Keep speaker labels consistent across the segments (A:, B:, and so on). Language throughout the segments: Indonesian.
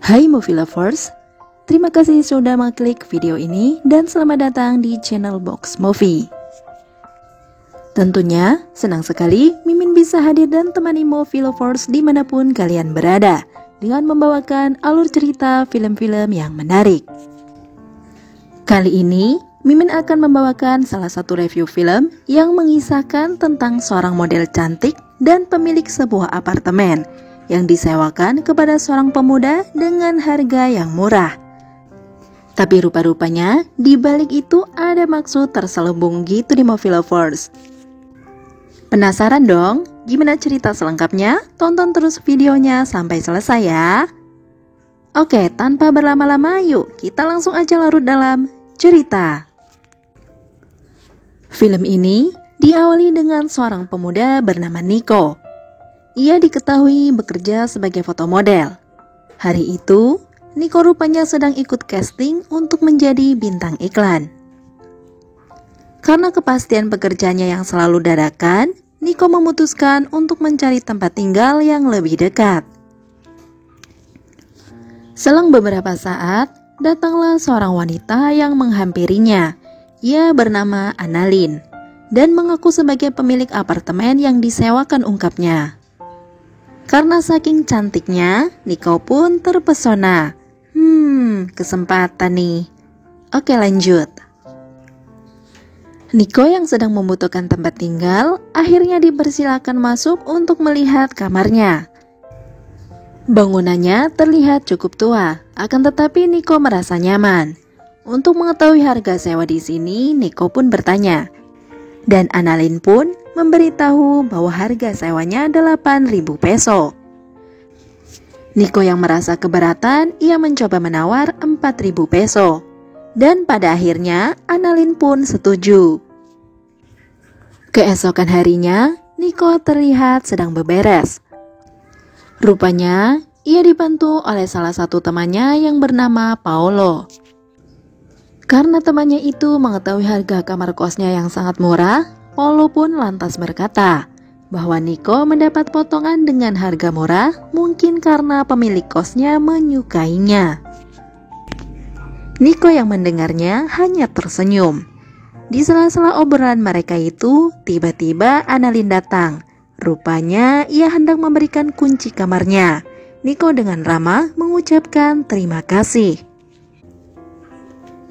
A: Hai movie lovers, terima kasih sudah mengklik video ini dan selamat datang di channel Box Movie. Tentunya senang sekali Mimin bisa hadir dan temani movie lovers dimanapun kalian berada dengan membawakan alur cerita film-film yang menarik. Kali ini Mimin akan membawakan salah satu review film yang mengisahkan tentang seorang model cantik dan pemilik sebuah apartemen yang disewakan kepada seorang pemuda dengan harga yang murah. Tapi rupa-rupanya di balik itu ada maksud terselubung gitu di movie lovers. Penasaran dong gimana cerita selengkapnya? Tonton terus videonya sampai selesai ya. Oke, tanpa berlama-lama yuk kita langsung aja larut dalam cerita. Film ini diawali dengan seorang pemuda bernama Nico. Ia diketahui bekerja sebagai fotomodel. Hari itu, Nico rupanya sedang ikut casting untuk menjadi bintang iklan. Karena kepastian pekerjaannya yang selalu dadakan, Nico memutuskan untuk mencari tempat tinggal yang lebih dekat. Selang beberapa saat, datanglah seorang wanita yang menghampirinya. Ia bernama Annalyn dan mengaku sebagai pemilik apartemen yang disewakan, ungkapnya. Karena saking cantiknya, Nico pun terpesona. Kesempatan nih. Oke, lanjut. Nico yang sedang membutuhkan tempat tinggal, akhirnya dipersilakan masuk untuk melihat kamarnya. Bangunannya terlihat cukup tua, akan tetapi Nico merasa nyaman. Untuk mengetahui harga sewa di sini, Nico pun bertanya. Dan Annalyn pun memberitahu bahwa harga sewanya 8.000 peso. Nico yang merasa keberatan, ia mencoba menawar 4.000 peso. Dan pada akhirnya Annalyn pun setuju. Keesokan harinya, Nico terlihat sedang beberes. Rupanya, ia dibantu oleh salah satu temannya yang bernama Paolo. Karena temannya itu mengetahui harga kamar kosnya yang sangat murah, Paolo pun lantas berkata bahwa Nico mendapat potongan dengan harga murah mungkin karena pemilik kosnya menyukainya. Nico yang mendengarnya hanya tersenyum. Di sela-sela obrolan mereka itu, tiba-tiba Annalyn datang. Rupanya ia hendak memberikan kunci kamarnya. Nico dengan ramah mengucapkan terima kasih.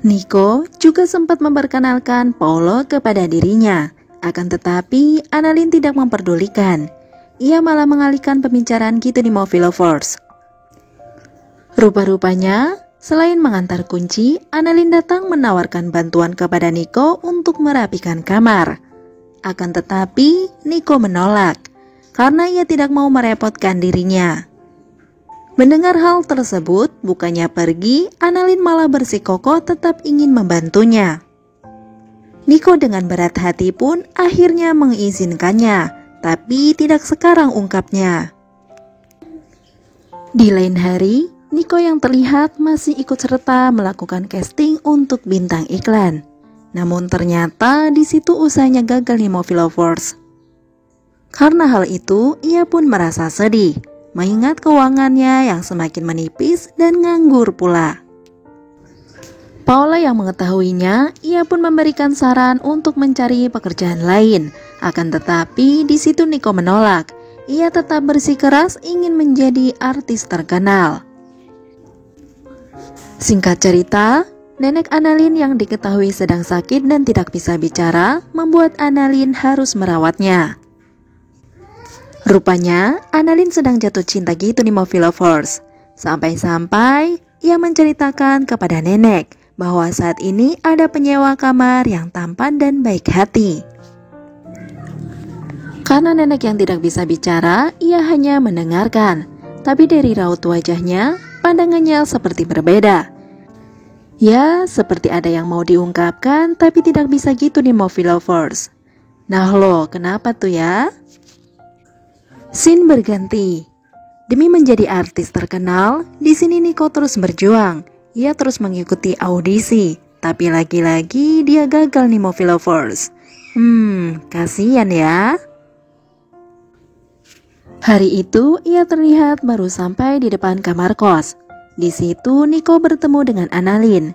A: Nico juga sempat memperkenalkan Paolo kepada dirinya. Akan tetapi Annalyn tidak memperdulikan. Ia malah mengalihkan pembicaraan gitu di movie lovers. Rupa-rupanya selain mengantar kunci, Annalyn datang menawarkan bantuan kepada Nico untuk merapikan kamar. Akan tetapi Nico menolak karena ia tidak mau merepotkan dirinya. Mendengar hal tersebut, bukannya pergi, Annalyn malah bersikukuh tetap ingin membantunya. Nico dengan berat hati pun akhirnya mengizinkannya, tapi tidak sekarang, ungkapnya. Di lain hari, Nico yang terlihat masih ikut serta melakukan casting untuk bintang iklan. Namun ternyata di situ usahanya gagal nih movie lovers. Karena hal itu, ia pun merasa sedih, mengingat keuangannya yang semakin menipis dan nganggur pula. Paolo yang mengetahuinya, ia pun memberikan saran untuk mencari pekerjaan lain. Akan tetapi di situ Nico menolak. Ia tetap bersikeras ingin menjadi artis terkenal. Singkat cerita, nenek Annalyn yang diketahui sedang sakit dan tidak bisa bicara, membuat Annalyn harus merawatnya. Rupanya, Annalyn sedang jatuh cinta gitu nih movie lovers. Sampai-sampai ia menceritakan kepada nenek bahwa saat ini ada penyewa kamar yang tampan dan baik hati. Karena nenek yang tidak bisa bicara, ia hanya mendengarkan. Tapi dari raut wajahnya, pandangannya seperti berbeda. Ya, seperti ada yang mau diungkapkan, tapi tidak bisa gitu nih movie lovers. Nah lo, kenapa tuh ya? Scene berganti. Demi menjadi artis terkenal, di sini Nico terus berjuang. Ia terus mengikuti audisi, tapi lagi-lagi dia gagal nih movie lovers. Kasihan ya. Hari itu ia terlihat baru sampai di depan kamar kos. Di situ Nico bertemu dengan Annalyn.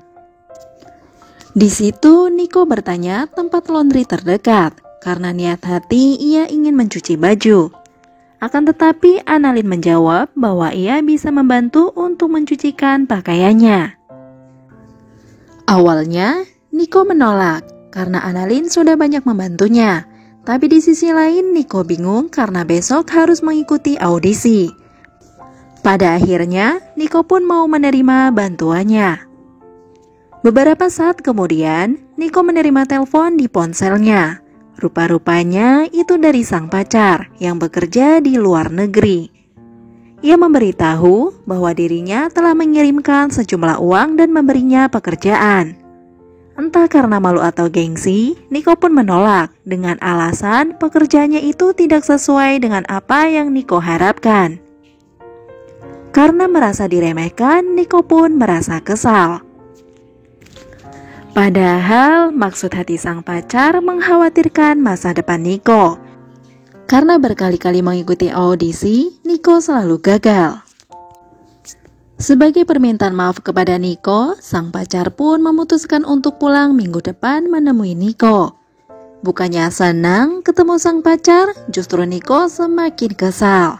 A: Di situ Nico bertanya tempat laundry terdekat karena niat hati ia ingin mencuci baju. Akan tetapi Annalyn menjawab bahwa ia bisa membantu untuk mencucikan pakaiannya. Awalnya Nico menolak karena Annalyn sudah banyak membantunya. Tapi di sisi lain Nico bingung karena besok harus mengikuti audisi. Pada akhirnya Nico pun mau menerima bantuannya. Beberapa saat kemudian Nico menerima telepon di ponselnya. Rupa-rupanya itu dari sang pacar yang bekerja di luar negeri. Ia memberitahu bahwa dirinya telah mengirimkan sejumlah uang dan memberinya pekerjaan. Entah karena malu atau gengsi, Nico pun menolak dengan alasan pekerjaannya itu tidak sesuai dengan apa yang Nico harapkan. Karena merasa diremehkan, Nico pun merasa kesal. Padahal maksud hati sang pacar mengkhawatirkan masa depan Nico. Karena berkali-kali mengikuti audisi, Nico selalu gagal. Sebagai permintaan maaf kepada Nico, sang pacar pun memutuskan untuk pulang minggu depan menemui Nico. Bukannya senang ketemu sang pacar, justru Nico semakin kesal.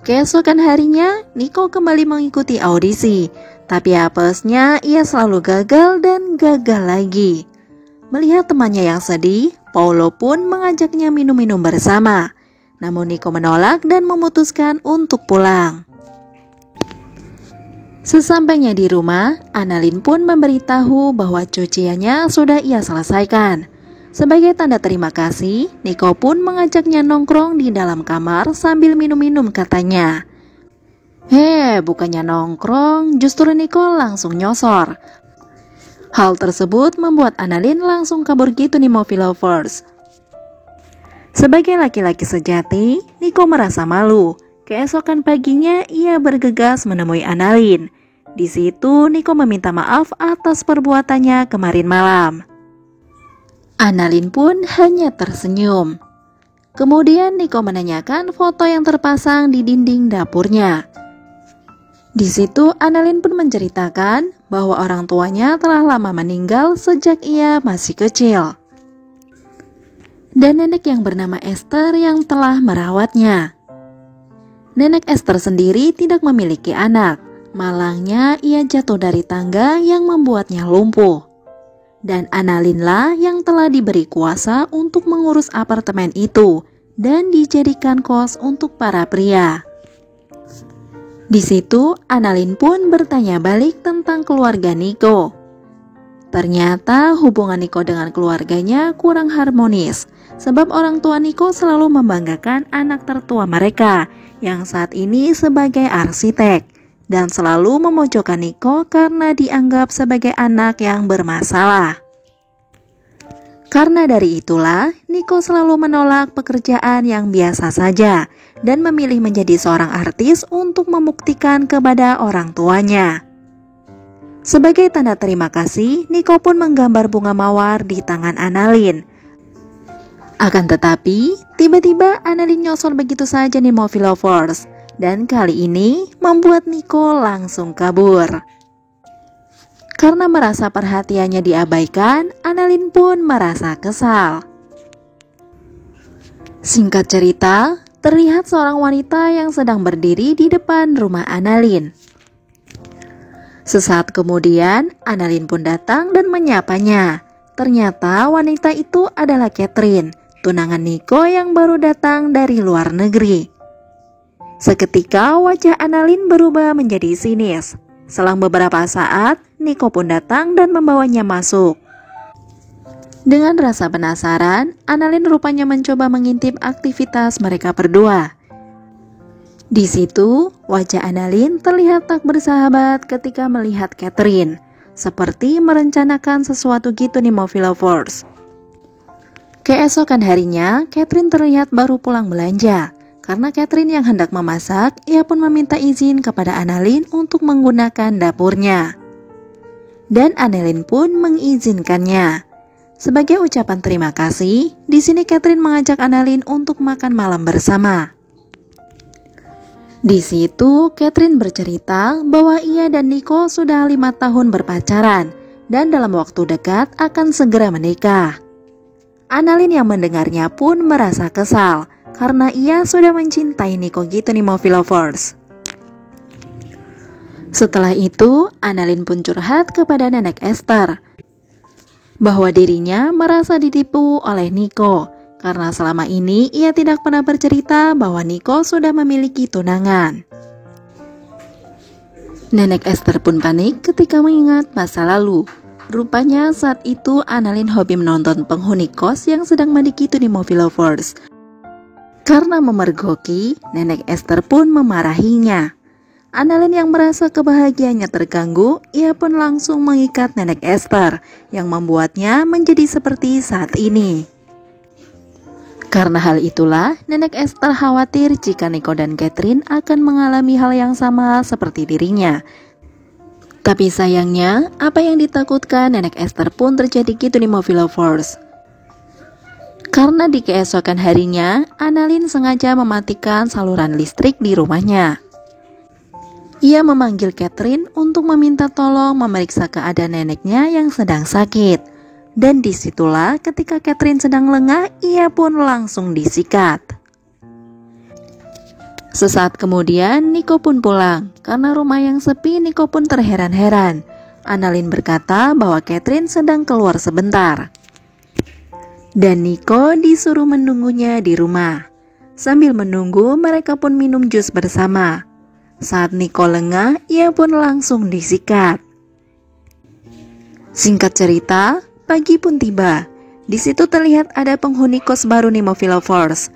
A: Keesokan harinya, Nico kembali mengikuti audisi. Tapi apesnya ia selalu gagal dan gagal lagi. Melihat temannya yang sedih, Paulo pun mengajaknya minum-minum bersama. Namun Nico menolak dan memutuskan untuk pulang. Sesampainya di rumah, Annalyn pun memberitahu bahwa cuciannya sudah ia selesaikan. Sebagai tanda terima kasih, Nico pun mengajaknya nongkrong di dalam kamar sambil minum-minum katanya. Bukannya nongkrong, justru Nico langsung nyosor. Hal tersebut membuat Annalyn langsung kabur gitu nih movie lovers. Sebagai laki-laki sejati, Nico merasa malu. Keesokan paginya ia bergegas menemui Annalyn. Di situ Nico meminta maaf atas perbuatannya kemarin malam. Annalyn pun hanya tersenyum. Kemudian Nico menanyakan foto yang terpasang di dinding dapurnya. Di situ Annalyn pun menceritakan bahwa orang tuanya telah lama meninggal sejak ia masih kecil. Dan nenek yang bernama Esther yang telah merawatnya. Nenek Esther sendiri tidak memiliki anak. Malangnya ia jatuh dari tangga yang membuatnya lumpuh. Dan Annalyn lah yang telah diberi kuasa untuk mengurus apartemen itu dan dijadikan kos untuk para pria. Di situ Annalyn pun bertanya balik tentang keluarga Nico. Ternyata hubungan Nico dengan keluarganya kurang harmonis, sebab orang tua Nico selalu membanggakan anak tertua mereka yang saat ini sebagai arsitek, dan selalu memojokkan Nico karena dianggap sebagai anak yang bermasalah. Karena dari itulah, Nico selalu menolak pekerjaan yang biasa saja dan memilih menjadi seorang artis untuk membuktikan kepada orang tuanya. Sebagai tanda terima kasih, Nico pun menggambar bunga mawar di tangan Annalyn. Akan tetapi, tiba-tiba Annalyn nyosor begitu saja nih movie lovers, dan kali ini membuat Nico langsung kabur. Karena merasa perhatiannya diabaikan, Annalyn pun merasa kesal. Singkat cerita, terlihat seorang wanita yang sedang berdiri di depan rumah Annalyn. Sesaat kemudian, Annalyn pun datang dan menyapanya. Ternyata wanita itu adalah Catherine, tunangan Nico yang baru datang dari luar negeri. Seketika wajah Annalyn berubah menjadi sinis. Selang beberapa saat, Nico pun datang dan membawanya masuk. Dengan rasa penasaran, Annalyn rupanya mencoba mengintip aktivitas mereka berdua. Di situ, wajah Annalyn terlihat tak bersahabat ketika melihat Catherine, seperti merencanakan sesuatu gitu nih movie lovers. Keesokan harinya, Catherine terlihat baru pulang belanja. Karena Catherine yang hendak memasak, ia pun meminta izin kepada Annalyn untuk menggunakan dapurnya. Dan Annalyn pun mengizinkannya. Sebagai ucapan terima kasih, di sini Catherine mengajak Annalyn untuk makan malam bersama. Di situ, Catherine bercerita bahwa ia dan Nico sudah 5 tahun berpacaran dan dalam waktu dekat akan segera menikah. Annalyn yang mendengarnya pun merasa kesal karena ia sudah mencintai Nico gitu nih Movie Lovers. Setelah itu, Annalyn pun curhat kepada Nenek Esther bahwa dirinya merasa ditipu oleh Nico karena selama ini ia tidak pernah bercerita bahwa Nico sudah memiliki tunangan. Nenek Esther pun panik ketika mengingat masa lalu. Rupanya saat itu Annalyn hobi menonton penghuni kos yang sedang mandi gitu di Movie Lovers. Karena memergoki, Nenek Esther pun memarahinya. Annalyn yang merasa kebahagiaannya terganggu, ia pun langsung mengikat Nenek Esther yang membuatnya menjadi seperti saat ini. Karena hal itulah, Nenek Esther khawatir jika Nico dan Catherine akan mengalami hal yang sama seperti dirinya. Tapi sayangnya, apa yang ditakutkan Nenek Esther pun terjadi gitu di Movie Lovers. Karena di keesokan harinya, Annalyn sengaja mematikan saluran listrik di rumahnya. Ia memanggil Catherine untuk meminta tolong memeriksa keadaan neneknya yang sedang sakit. Dan disitulah ketika Catherine sedang lengah, ia pun langsung disikat. Sesaat kemudian, Nico pun pulang. Karena rumah yang sepi, Nico pun terheran-heran. Annalyn berkata bahwa Catherine sedang keluar sebentar. Dan Nico disuruh menunggunya di rumah. Sambil menunggu, mereka pun minum jus bersama. Saat Nico lengah, ia pun langsung disikat. Singkat cerita, pagi pun tiba. Di situ terlihat ada penghuni kos baru nih Movie Lovers.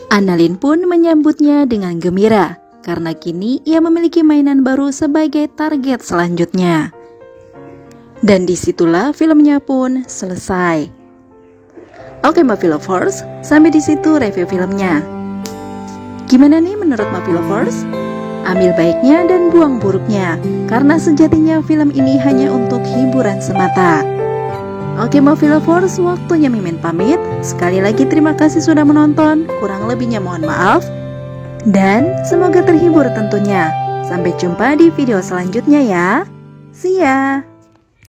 A: Annalyn pun menyambutnya dengan gembira karena kini ia memiliki mainan baru sebagai target selanjutnya. Dan disitulah filmnya pun selesai. Oke Movie Lovers, sampai di situ review filmnya. Gimana nih menurut Movie Lovers? Ambil baiknya dan buang buruknya, karena sejatinya film ini hanya untuk hiburan semata. Oke Movie Lovers, waktunya Mimin pamit. Sekali lagi terima kasih sudah menonton, kurang lebihnya mohon maaf. Dan semoga terhibur tentunya. Sampai jumpa di video selanjutnya ya. See ya.